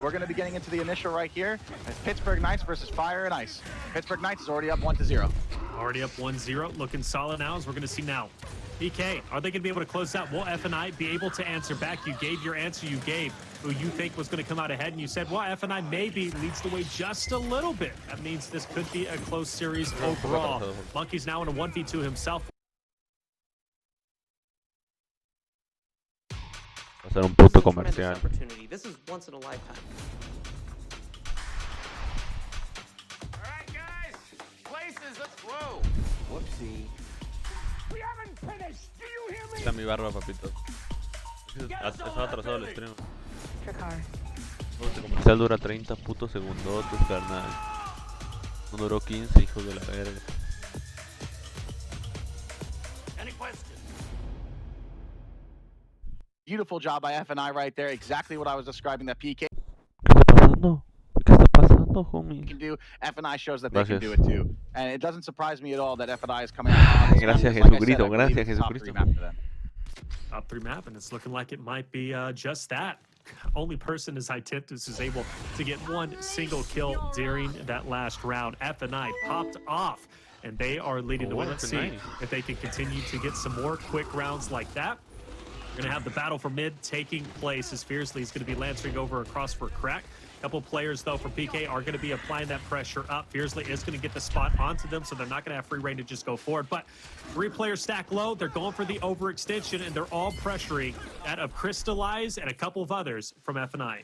we're going to be getting into the initial right here. It's Pittsburgh Knights versus Fire and Ice. Pittsburgh Knights is already up 1-0. Already up 1-0, looking solid now, as we're going to see now. PK, are they going to be able to close out? Will FNI be able to answer back? You gave your answer, you gave who you think was going to come out ahead, and you said, well, FNI maybe leads the way just a little bit. That means this could be a close series overall. Monkey's now in a 1v2 himself. Va a ser un puto comercial. This is once in a lifetime. All right, guys, places, let's flow. Whoopsie. We haven't finished. Do you hear me? Está mi barba, papito. Está atrasado el stream. Este comercial dura 30 putos segundos, carnal. No duró 15, hijos de la verga. Any questions? Beautiful job by FNI right there. Exactly what I was describing that PK ¿Qué está pasando? ¿Qué está pasando, homie? can do. FNI shows that they Gracias. can do it too. And it doesn't surprise me at all that FNI is coming out on Gracias, like I said, Jesucristo. I believe Gracias, it's top Jesucristo. 3 map for them. Top 3 map, and it's looking like it might be just that. Only person is Hytentus who's able to get one single kill during that last round. FNI popped off, and they are leading the way. Let's see if they can continue to get some more quick rounds like that. We're going to have the battle for mid taking place as Fiercely is going to be lancering over across for Crack. A couple players, though, for PK are going to be applying that pressure up. Fiercely is going to get the spot onto them, so they're not going to have free reign to just go forward. But 3 players stack low. They're going for the overextension, and they're all pressuring that of Crystallize and a couple of others from FNI.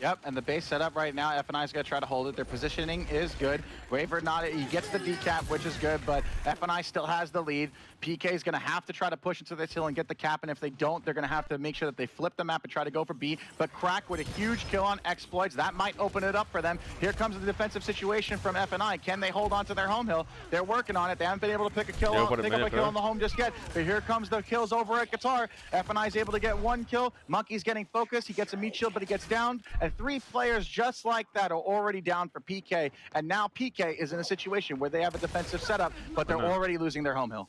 Yep, and the base setup right now, FNI is going to try to hold it. Their positioning is good. Raver not, he gets the decap, which is good, but FNI still has the lead. PK is going to have to try to push into this hill and get the cap, and if they don't, they're going to have to make sure that they flip the map and try to go for B. But Crack with a huge kill on Exploits, that might open it up for them. Here comes the defensive situation from FNI. Can they hold on to their home hill? They're working on it. They haven't been able to pick a kill, pick up a kill on the home just yet, but here comes the kills over at Guitar. FNI is able to get 1 kill. Monkey's getting focused. He gets a meat shield, but he gets downed, and 3 players just like that are already down for PK, and now PK is in a situation where they have a defensive setup, but they're already losing their home hill.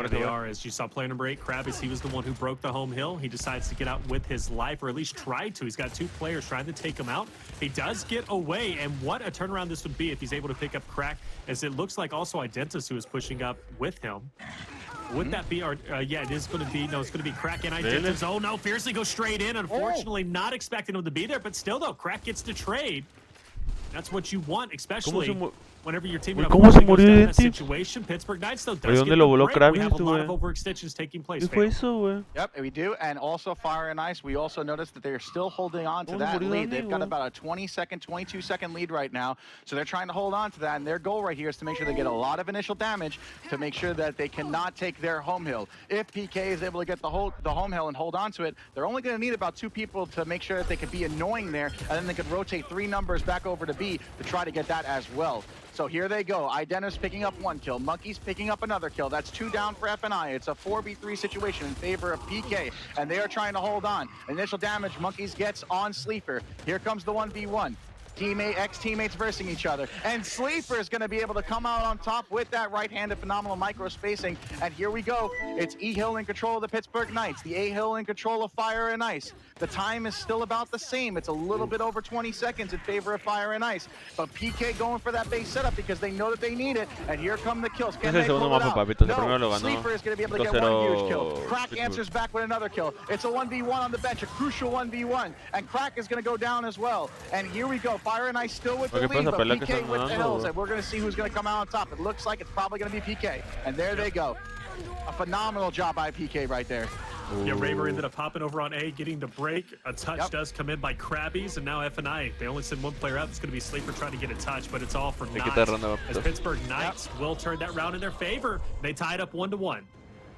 They are, as you saw player number 8, Kravis, he was the one who broke the home hill. He decides to get out with his life, or at least tried to. He's got 2 players trying to take him out. He does get away, and what a turnaround this would be if he's able to pick up Crack, as it looks like also Identitas who is pushing up with him. Would that be our, yeah, it is going to be, no, it's going to be Crack and Identitas. Oh no, Fiercely goes straight in. Unfortunately, not expecting him to be there, but still though, Crack gets to trade. That's what you want, especially whenever your team goes down in that situation. Pittsburgh Knights though does get the break. We have a lot of overextensions taking place. Yep, we do, and also Fire and Ice, we also noticed that they're still holding on to that lead. They've got about a 20-second, 22-second lead right now, so they're trying to hold on to that, and their goal right here is to make sure they get a lot of initial damage to make sure that they cannot take their home hill. If PK is able to get the home hill and hold on to it, they're only going to need about 2 people to make sure that they could be annoying there, and then they could rotate 3 numbers back over to B to try to get that as well. So here they go. Identitas picking up 1 kill. Monkey's picking up another kill. That's 2 down for FNI. It's a 4v3 situation in favor of PK, and they are trying to hold on. Initial damage Monkeys gets on Sleeper. Here comes the 1v1. Ex-teammates versing each other. And Sleeper is going to be able to come out on top with that right-handed phenomenal micro spacing. And here we go. It's E-Hill in control of the Pittsburgh Knights. The A-Hill in control of Fire and Ice. The time is still about the same. It's a little bit over 20 seconds in favor of Fire and Ice. But PK going for that base setup because they know that they need it. And here come the kills. Can they pull it out? No. Sleeper is going to be able to get 1 huge kill. Crack answers back with another kill. It's a 1v1 on the bench, a crucial 1v1. And Crack is going to go down as well. And here we go. Fire and Ice still with the lead, but PK with the hills. And we're going to see who's going to come out on top. It looks like it's probably going to be PK. And there they go. A phenomenal job by PK right there. Yeah, Raver ended up hopping over on A, getting the break. A touch does come in by Krabbies, and now FNI, they only send 1 player out. It's going to be Sleeper trying to get a touch, but it's all for naught. As Pittsburgh Knights will turn that round in their favor. They tied up 1-1.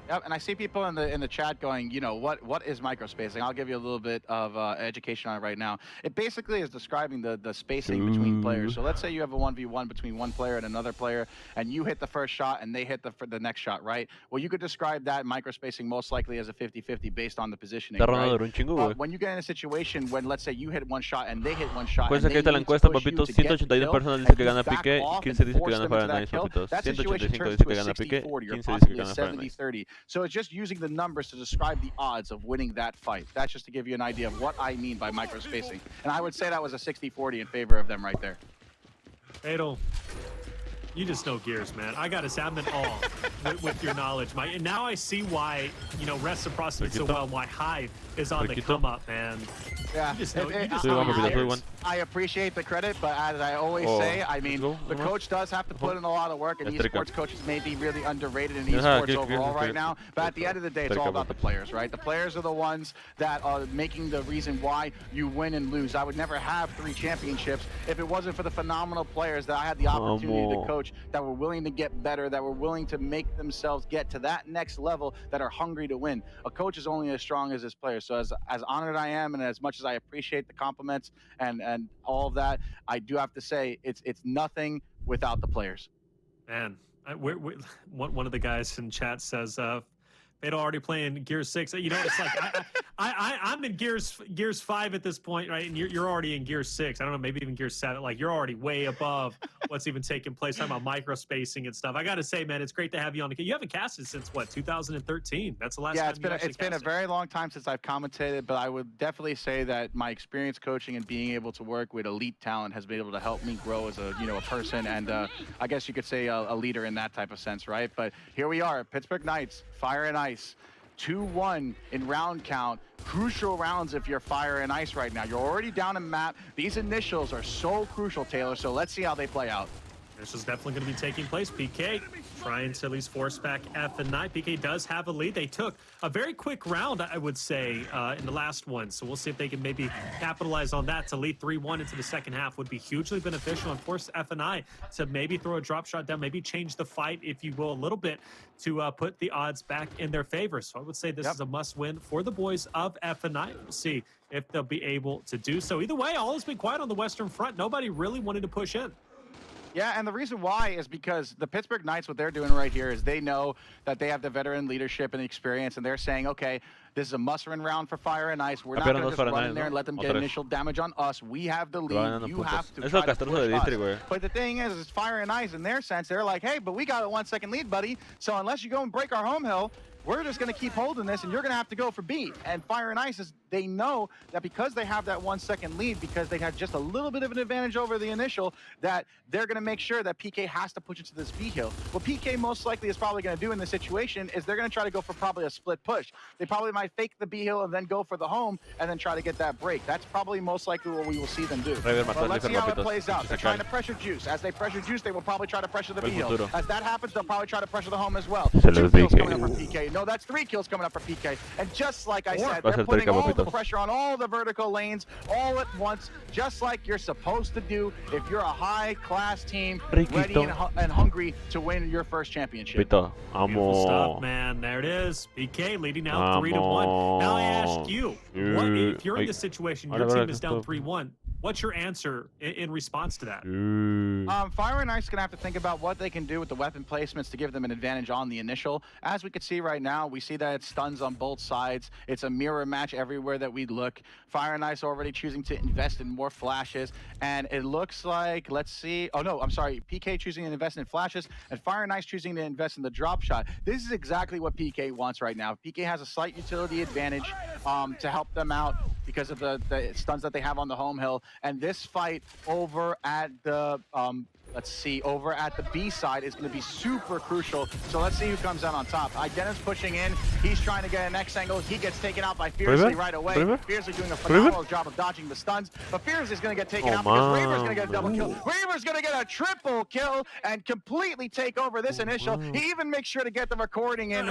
Yep, and I see people in the chat going, you know, what is microspacing? I'll give you a little bit of education on it right now. It basically is describing the spacing between players. So let's say you have a 1v1 between 1 player and another player, and you hit the first shot and they hit the next shot, right? Well, you could describe that microspacing most likely as a 50-50 based on the positioning, right? When you get in a situation when, let's say, you hit 1 shot and they hit 1 shot, and they la encuesta, papito. 182 personas dicen que gana Piqué, 15 dicen que gana Fire and Ice, papito. 185 dice que gana Piqué, 15 dice que gana Fire and Ice. So it's just using the numbers to describe the odds of winning that fight. That's just to give you an idea of what I mean by microspacing. And I would say that was a 60-40 in favor of them right there. Fatal. You just know Gears, man. I gotta say, I'm in awe with your knowledge, Mike. And now I see why, you know, reciprocity so well, why Hive is on the come up, man. Yeah, you just know I appreciate the credit, but as I always say, I mean, the coach does have to put in a lot of work, and esports coaches may be really underrated in esports overall right now. But at the end of the day, it's all about the players, right? The players are the ones that are making the reason why you win and lose. I would never have 3 championships if it wasn't for the phenomenal players that I had the opportunity to coach, that were willing to get better, that were willing to make themselves get to that next level, that are hungry to win. A coach is only as strong as his players. So as honored I am, and as much as I appreciate the compliments and all of that, I do have to say it's nothing without the players. Man, one of the guys in chat says, Fatal already playing Gears 6. You know, it's like I'm in Gears 5 at this point, right? And you're already in Gears 6. I don't know, maybe even Gears 7. Like, you're already way above what's even taking place. Talking about microspacing and stuff. I got to say, man, it's great to have you on the. You haven't casted since what, 2013? That's the last time. Yeah, it's been a very long time since I've commentated, but I would definitely say that my experience coaching and being able to work with elite talent has been able to help me grow as a a person, and I guess you could say a leader in that type of sense, right? But here we are, Pittsburgh Knights, Fire and Ice. 2-1 in round count. Crucial rounds if you're Fire and Ice right now. You're already down in map. These initials are so crucial, Taylor, so let's see how they play out. This is definitely going to be taking place. PK trying to at least force back FNI. PK does have a lead. They took a very quick round, I would say, in the last one. So we'll see if they can maybe capitalize on that. To lead 3-1 into the second half would be hugely beneficial, and force FNI to maybe throw a drop shot down, maybe change the fight, if you will, a little bit to put the odds back in their favor. So I would say this is a must-win for the boys of FNI. We'll see if they'll be able to do so. Either way, all has been quiet on the Western Front. Nobody really wanted to push in. Yeah, and the reason why is because the Pittsburgh Knights, what they're doing right here is they know that they have the veteran leadership and experience, and they're saying, okay, this is a must-win round for Fire and Ice. We're not going to just run in there and let them get initial damage on us. We have the lead. You have to try to push us. But the thing is Fire and Ice, in their sense, they're like, hey, but we got a 1-second lead, buddy. So unless you go and break our home hill, we're just going to keep holding this, and you're going to have to go for B. And Fire and Ice, they know that because they have that 1-second lead, because they have just a little bit of an advantage over the initial, that they're going to make sure that PK has to push it to this B hill. What PK most likely is probably going to do in this situation is they're going to try to go for probably a split push. They probably might fake the B hill and then go for the home and then try to get that break. That's probably most likely what we will see them do. But let's see how it plays out. They're trying to pressure Juice. As they pressure Juice, they will probably try to pressure the B hill. As that happens, they'll probably try to pressure the home as well. 2 kills coming up for PK. No, that's 3 kills coming up for PK. And just like I said, they're putting all the pressure on all the vertical lanes all at once, just like you're supposed to do if you're a high-class team ready and hungry to win your first championship. Beautiful stuff, man. There it is. PK leading now 3-1. Now I ask you, what if you're in this situation, your team is down 3-1, what's your answer in response to that? Fire and Ice is going to have to think about what they can do with the weapon placements to give them an advantage on the initial. As we can see right now, we see that it's stuns on both sides. It's a mirror match everywhere that we look. Fire and Ice already choosing to invest in more flashes, and it looks like, let's see, oh no, I'm sorry, PK choosing to invest in flashes, and Fire and Ice choosing to invest in the drop shot. This is exactly what PK wants right now. PK has a slight utility advantage to help them out because of the stuns that they have on the home hill. And this fight over at the over at the B side is going to be super crucial. So let's see who comes out on top. Idenna's pushing in. He's trying to get an X angle. He gets taken out by Fiercely right away. Fiercely doing a phenomenal job of dodging the stuns. But Fiercely is going to get taken out because Raver's going to get a double kill. Raver's going to get a triple kill and completely take over this initial. He even makes sure to get the recording in.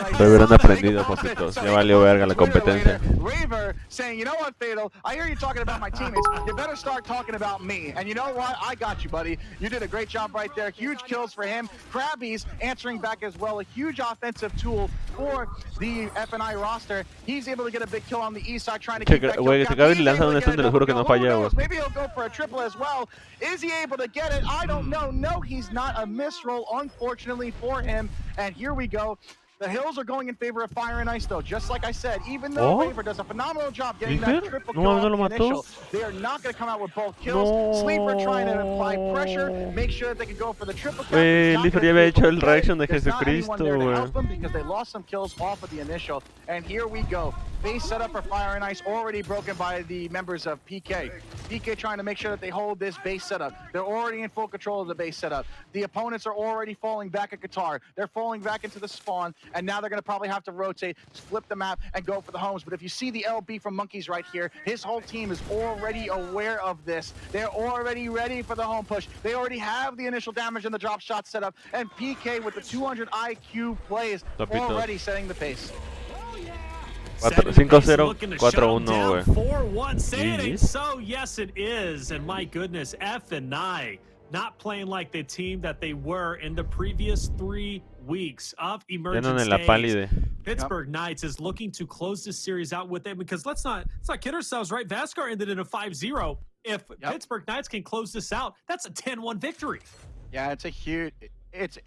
Raver saying, you know what, Fatal? I hear you talking about my teammates. You better start talking about me. And you know what? I got you, buddy. You did a great job right there. Huge kills for him. Krabby's answering back as well. A huge offensive tool for the FNI roster. He's able to get a big kill on the east side, trying to keep that kill count. Maybe he'll go for a triple as well. Is he able to get it? I don't know. No, he's not. A misroll, unfortunately for him. And here we go. The hills are going in favor of Fire and Ice, though. Just like I said, even though Waver does a phenomenal job getting that triple kill on the initial, they are not going to come out with both kills. Sleeper trying to apply pressure, make sure that they can go for the triple kill. Sleeper ya había hecho el reaction de Jesucristo, güey. Because they lost some kills off of the initial. And here we go. Base setup for Fire and Ice already broken by the members of PK. PK trying to make sure that they hold this base setup. They're already in full control of the base setup. The opponents are already falling back at Qatar. They're falling back into the spawn, and now they're going to probably have to rotate, flip the map, and go for the homes. But if you see the LB from Monkeys right here, his whole team is already aware of this. They're already ready for the home push. They already have the initial damage and the drop shot set up, and PK with the 200 IQ plays already setting the pace. 5-0, 4-1, güey. 4-1, say it ain't so, yes it is. And my goodness, FNI not playing like the team that they were in the previous 3 weeks of Emergence days. Pittsburgh Knights is looking to close this series out with them, because let's not kid ourselves, right? Vascar ended in a 5-0. If Pittsburgh Knights can close this out, that's a 10-1 victory. Yeah, it's a huge... It's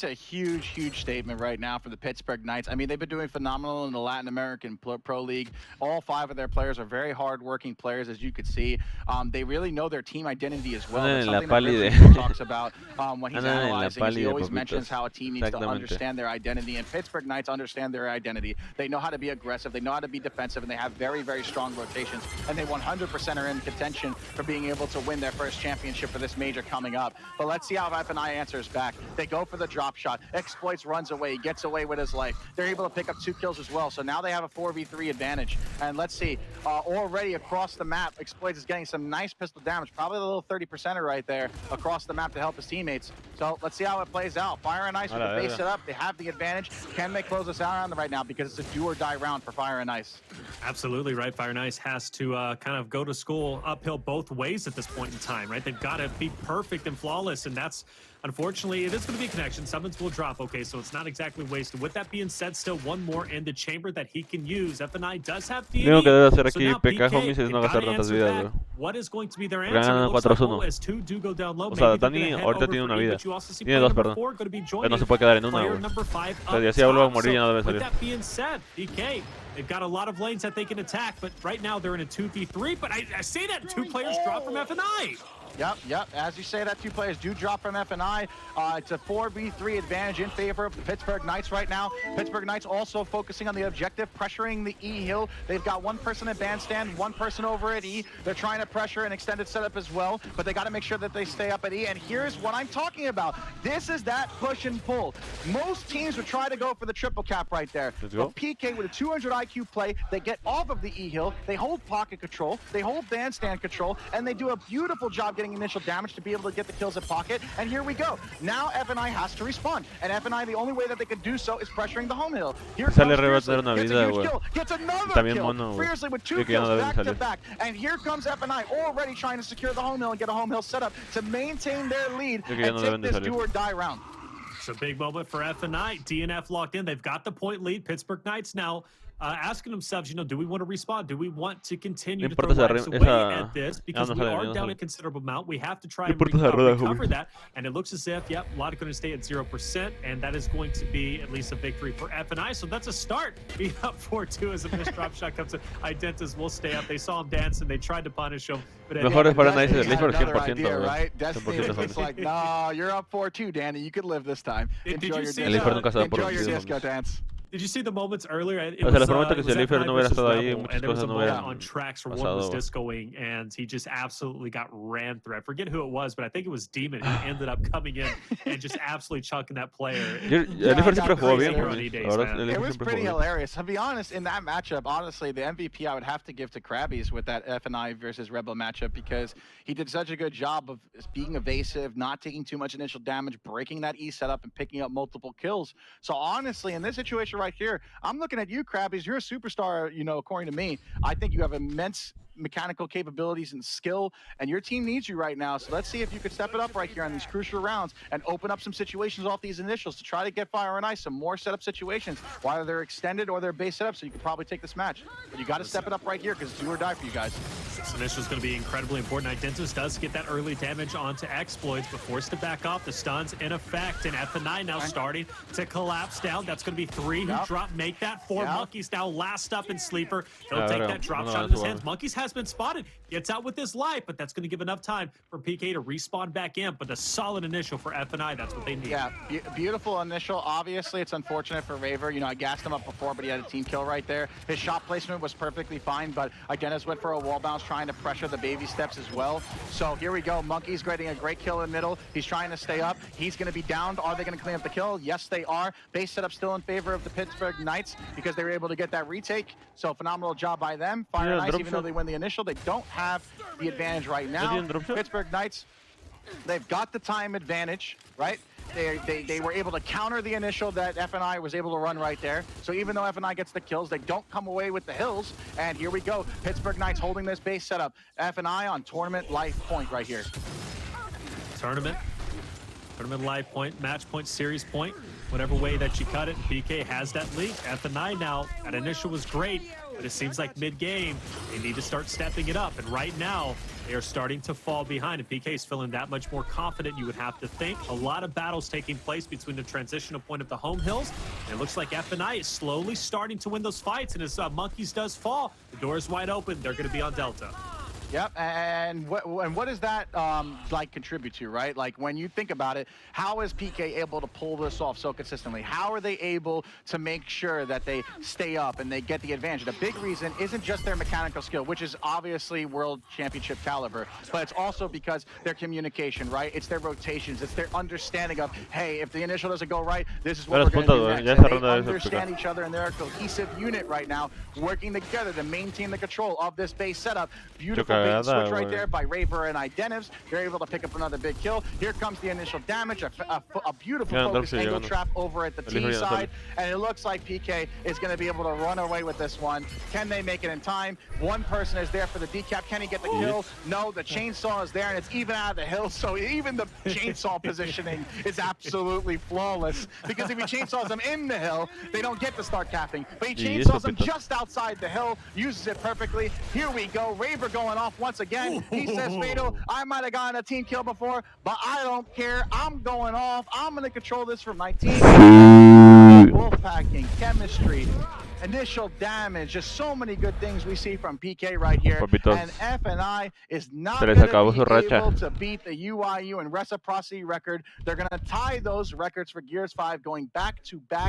a huge statement right now for the Pittsburgh Knights. I mean, they've been doing phenomenal in the Latin American Pro League. All 5 of their players are very hard-working players, as you could see. They really know their team identity as well. It's something that Rick talks about when he's analyzing. He always mentions how a team needs to understand their identity, and Pittsburgh Knights understand their identity. They know how to be aggressive, they know how to be defensive, and they have very strong rotations, and they 100% are in contention for being able to win their first championship for this major coming up. But let's see how FNI answers back. They go for the drop shot. Exploits runs away. He gets away with his life. They're able to pick up 2 kills as well. So now they have a 4v3 advantage. And let's see, already across the map, Exploits is getting some nice pistol damage. Probably a little 30%er right there across the map to help his teammates. So let's see how it plays out. Fire and Ice with the base setup. They have the advantage. Can they close this out right now? Because it's a do or die round for Fire and Ice. Absolutely right. Fire and Ice has to kind of go to school uphill both ways at this point in time, right? They've got to be perfect and flawless, and that's, unfortunately, it is going to be a connection. Summons will drop, okay, so it's not exactly wasted. With that being said, still one more in the chamber that he can use. FNI does have the Lo que debe hacer aquí PK, homies, es no gastar tantas vidas, what is going to be their answer? Ganan 4-1. O sea, Dani ahorita tiene una vida. Tiene 2, perdón. Pero no se puede quedar en una, güey. O sea, si ya vuelve a morir, ya no debe salir. With that being said, PK, they've got a lot of lanes that they can attack, but right now they're in a 2v3, but I say that 2 players drop from FNI. Yep. As you say, that 2 players do drop from FNI. It's a 4v3 advantage in favor of the Pittsburgh Knights right now. Pittsburgh Knights also focusing on the objective, pressuring the E hill. They've got 1 person at bandstand, 1 person over at E. They're trying to pressure an extended setup as well, but they got to make sure that they stay up at E. And here's what I'm talking about. This is that push and pull. Most teams would try to go for the triple cap right there. But PK with a 200 IQ play, they get off of the E hill, they hold pocket control, they hold bandstand control, and they do a beautiful job getting initial damage to be able to get the kills at pocket. And here we go. Now FNI has to respond, and FNI, the only way that they can do so is pressuring the home hill. Here comes Fiercely, gets a huge kill, gets another kill. Fiercely with 2 kills back to back, and here comes FNI already trying to secure the home hill and get a home hill set up to maintain their lead and take this do or die round. It's a big moment for FNI. DNF locked in. They've got the point lead. Pittsburgh Knights now asking themselves, do we want to respawn? Do we want to continue to throw lives away at this? Because we are down a considerable amount. We have to try and recover that. And it looks as if, a lot are going to stay at 0%, and that is going to be at least a victory for FNI. So that's a start. Being up 4-2 as a missed drop shot comes in. Identus will stay up. They saw him dance, and they tried to punish him. But mejor para Nice el 100%, right? Destiny is like, no, you're up 4-2, Danny. You could live this time. Enjoy your disco dance. Did you see the moments earlier? It o sea, les prometo que si Elifer no hubiera estado ahí, muchas cosas no hubieran on tracks where one was discoing, and he just absolutely got ran through. I forget who it was, but I think it was Demon who ended up coming in and just absolutely chunking that player. Elifer siempre jugó bien. It was pretty hilarious. To be honest, in that matchup, honestly, the MVP I would have to give to Krabby's with that FNI versus Rebel matchup, because he did such a good job of being evasive, not taking too much initial damage, breaking that E setup, and picking up multiple kills. So honestly, in this situation right here, I'm looking at you, Krabby's. You're a superstar, according to me. I think you have immense mechanical capabilities and skill, and your team needs you right now. So let's see if you could step it up right here on these crucial rounds and open up some situations off these initials to try to get Fire and Ice some more setup situations, whether they're extended or they're base setup, so you could probably take this match. But you got to step it up right here because it's do or die for you guys. This initial is going to be incredibly important. Identus does get that early damage onto Exploits, but forced to back off. The stun's in effect, and FNI now starting to collapse down. That's going to be 3 who drop, make that 4. Monkeys now last up in Sleeper. He'll take that drop shot in his hands. Monkeys has been spotted. Gets out with his life, but that's going to give enough time for PK to respawn back in. But a solid initial for FNI. That's what they need. Yeah, beautiful initial. Obviously, it's unfortunate for Raver. You know, I gassed him up before, but he had a team kill right there. His shot placement was perfectly fine, but Dennis went for a wall bounce, trying to pressure the baby steps as well. So here we go. Monkey's getting a great kill in the middle. He's trying to stay up. He's going to be downed. Are they going to clean up the kill? Yes, they are. Base setup still in favor of the Pittsburgh Knights because they were able to get that retake. So phenomenal job by them. Fire and Ice, even though they win the initial, they don't have the advantage right now. Pittsburgh Knights, they've got the time advantage, right? They were able to counter the initial that FNI was able to run right there. So even though FNI gets the kills, they don't come away with the hills. And here we go. Pittsburgh Knights holding this base setup. FNI on tournament life point right here. Tournament life point, match point, series point, whatever way that you cut it. PK has that lead. FNI now, that initial was great, but it seems like mid-game, they need to start stepping it up. And right now, they are starting to fall behind. And PK is feeling that much more confident, you would have to think. A lot of battles taking place between the transitional point of the home hills. And it looks like FNI is slowly starting to win those fights. And as Monkeys does fall, the door is wide open. They're going to be on Delta. Yep, and what does that like contribute to, right? Like when you think about it, how is PK able to pull this off so consistently? How are they able to make sure that they stay up and they get the advantage? The big reason isn't just their mechanical skill, which is obviously world championship caliber, but it's also because their communication, right? It's their rotations, it's their understanding of, hey, if the initial doesn't go right, this is what we're going to do next. And they understand each other, and they're a cohesive unit right now, working together to maintain the control of this base setup. Beautiful bait switch right there by Raver and Identus. They're able to pick up another big kill. Here comes the initial damage, a beautiful focus angle trap over at the T side, and it looks like PK is going to be able to run away with this one. Can they make it in time? One person is there for the decap. Can he get the kill? No, the chainsaw is there, and it's even out of the hill, so even the chainsaw positioning is absolutely flawless, because if he chainsaws them in the hill, they don't get to start capping, but he chainsaws them just outside the hill, uses it perfectly. Here we go, Raver going off once again. He says, Fatal, I might have gotten a team kill before, but I don't care. I'm going off. I'm going to control this for my team. Wolfpacking, chemistry, initial damage, just so many good things we see from PK right here. And FNI is not going to be able to beat the UIU and reciprocity record. They're going to tie those records for Gears 5 going back to back.